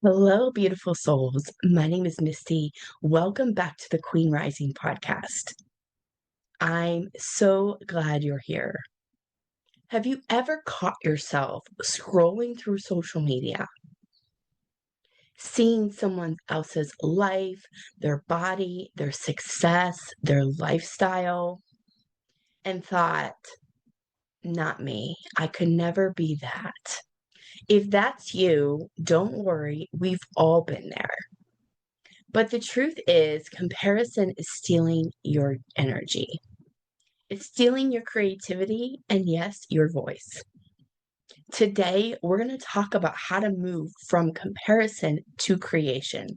Hello, beautiful souls. My name is Misty. Welcome back to the Queen Rising podcast. I'm so glad you're here. Have you ever caught yourself scrolling through social media, seeing someone else's life, their body, their success, their lifestyle, and thought, not me. I could never be that. If that's you, don't worry. We've all been there. But the truth is, comparison is stealing your energy. It's stealing your creativity and, yes, your voice. Today, we're going to talk about how to move from comparison to creation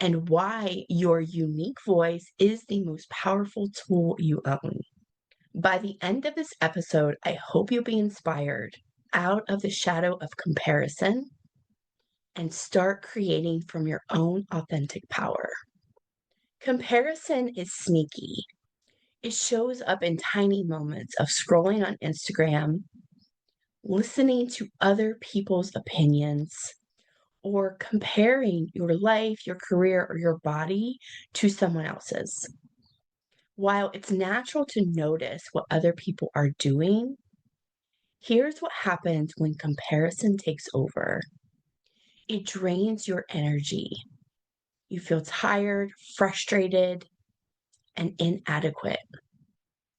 and why your unique voice is the most powerful tool you own. By the end of this episode, I hope you'll be inspired out of the shadow of comparison and start creating from your own authentic power. Comparison is sneaky. It shows up in tiny moments of scrolling on Instagram, listening to other people's opinions, or comparing your life, your career, or your body to someone else's. While it's natural to notice what other people are doing, here's what happens when comparison takes over. It drains your energy. You feel tired, frustrated, and inadequate.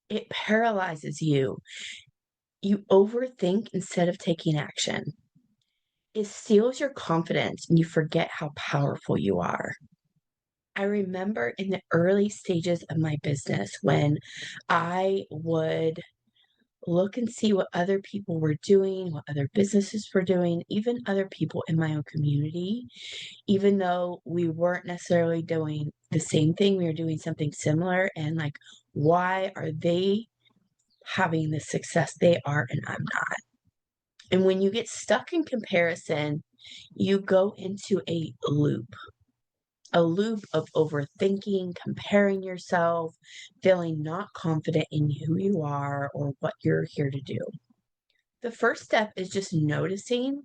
It paralyzes you. You overthink instead of taking action. It steals your confidence and you forget how powerful you are. I remember in the early stages of my business when I would look and see what other people were doing, what other businesses were doing, even other people in my own community, even though we weren't necessarily doing the same thing, we were doing something similar. And like, why are they having the success they are and I'm not? And when you get stuck in comparison, you go into a loop of overthinking, comparing yourself, feeling not confident in who you are or what you're here to do. The first step is just noticing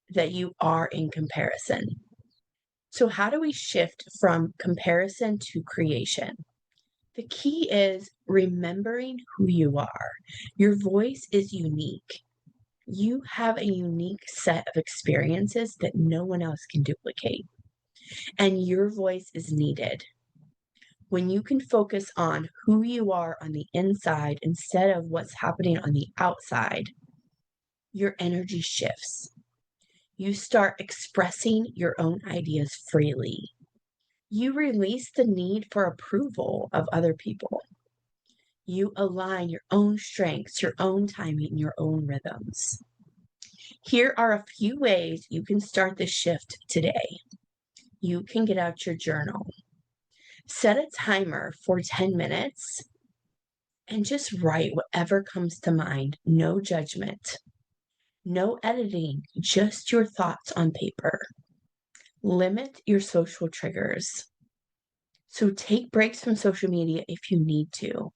that you are in comparison. So, how do we shift from comparison to creation? The key is remembering who you are. Your voice is unique. You have a unique set of experiences that no one else can duplicate, and your voice is needed. When you can focus on who you are on the inside instead of what's happening on the outside, your energy shifts. You start expressing your own ideas freely. You release the need for approval of other people. You align your own strengths, your own timing, your own rhythms. Here are a few ways you can start the shift today. You can get out your journal. Set a timer for 10 minutes and just write whatever comes to mind. No judgment, no editing, just your thoughts on paper. Limit your social triggers. So take breaks from social media if you need to.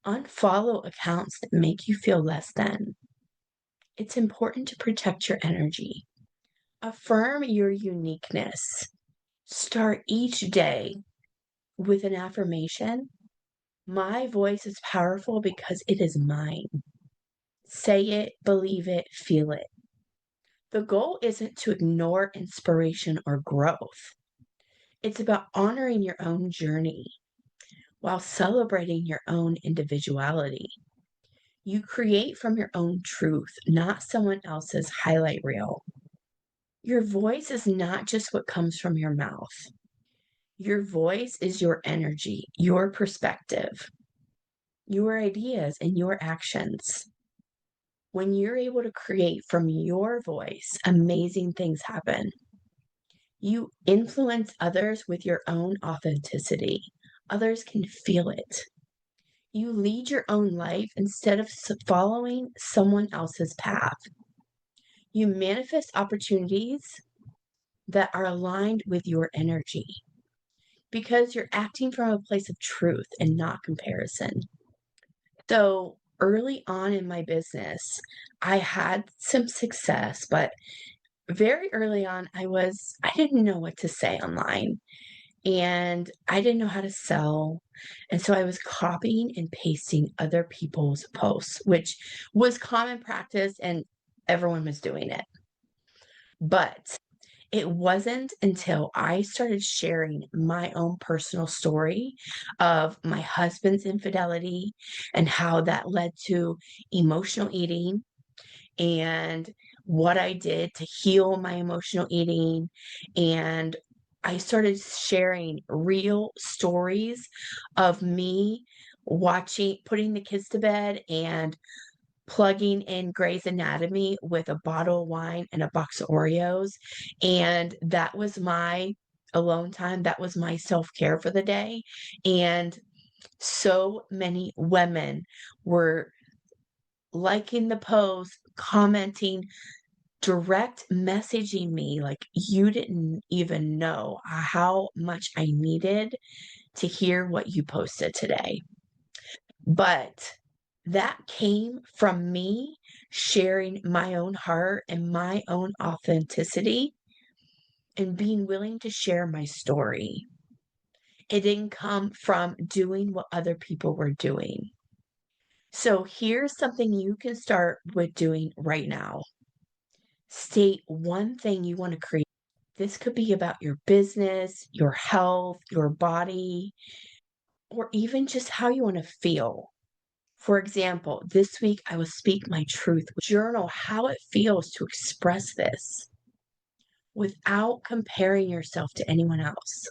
Unfollow accounts that make you feel less than. It's important to protect your energy. Affirm your uniqueness. Start each day with an affirmation. My voice is powerful because it is mine. Say it, believe it, feel it. The goal isn't to ignore inspiration or growth. It's about honoring your own journey while celebrating your own individuality. You create from your own truth, not someone else's highlight reel. Your voice is not just what comes from your mouth. Your voice is your energy, your perspective, your ideas, and your actions. When you're able to create from your voice, amazing things happen. You influence others with your own authenticity. Others can feel it. You lead your own life instead of following someone else's path. You manifest opportunities that are aligned with your energy because you're acting from a place of truth and not comparison. So early on in my business, I had some success, but very early on, I didn't know what to say online, and I didn't know how to sell, and so I was copying and pasting other people's posts, which was common practice and everyone was doing it. But it wasn't until I started sharing my own personal story of my husband's infidelity and how that led to emotional eating and what I did to heal my emotional eating. And I started sharing real stories of me putting the kids to bed and plugging in Grey's Anatomy with a bottle of wine and a box of Oreos. And that was my alone time. That was my self care for the day. And so many women were liking the post, commenting, direct messaging me like you didn't even know how much I needed to hear what you posted today. But that came from me sharing my own heart and my own authenticity and being willing to share my story. It didn't come from doing what other people were doing. So here's something you can start with doing right now. State one thing you want to create. This could be about your business, your health, your body, or even just how you want to feel. For example, this week I will speak my truth. Journal how it feels to express this without comparing yourself to anyone else.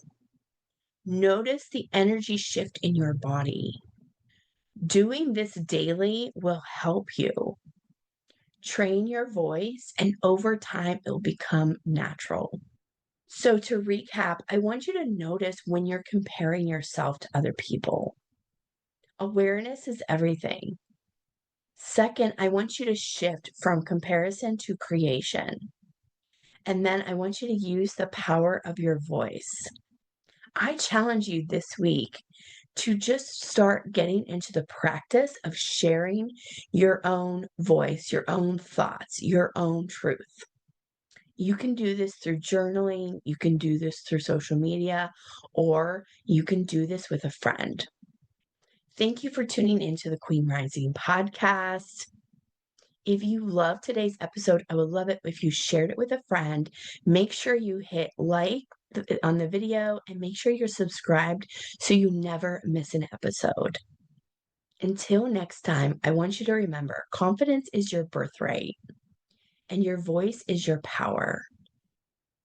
Notice the energy shift in your body. Doing this daily will help you train your voice, and over time, it will become natural. So, to recap, I want you to notice when you're comparing yourself to other people. Awareness is everything. Second, I want you to shift from comparison to creation. And then I want you to use the power of your voice. I challenge you this week to just start getting into the practice of sharing your own voice, your own thoughts, your own truth. You can do this through journaling, you can do this through social media, or you can do this with a friend. Thank you for tuning into the Queen Rising podcast. If you love today's episode, I would love it if you shared it with a friend. Make sure you hit like on the video and make sure you're subscribed so you never miss an episode. Until next time, I want you to remember confidence is your birthright and your voice is your power.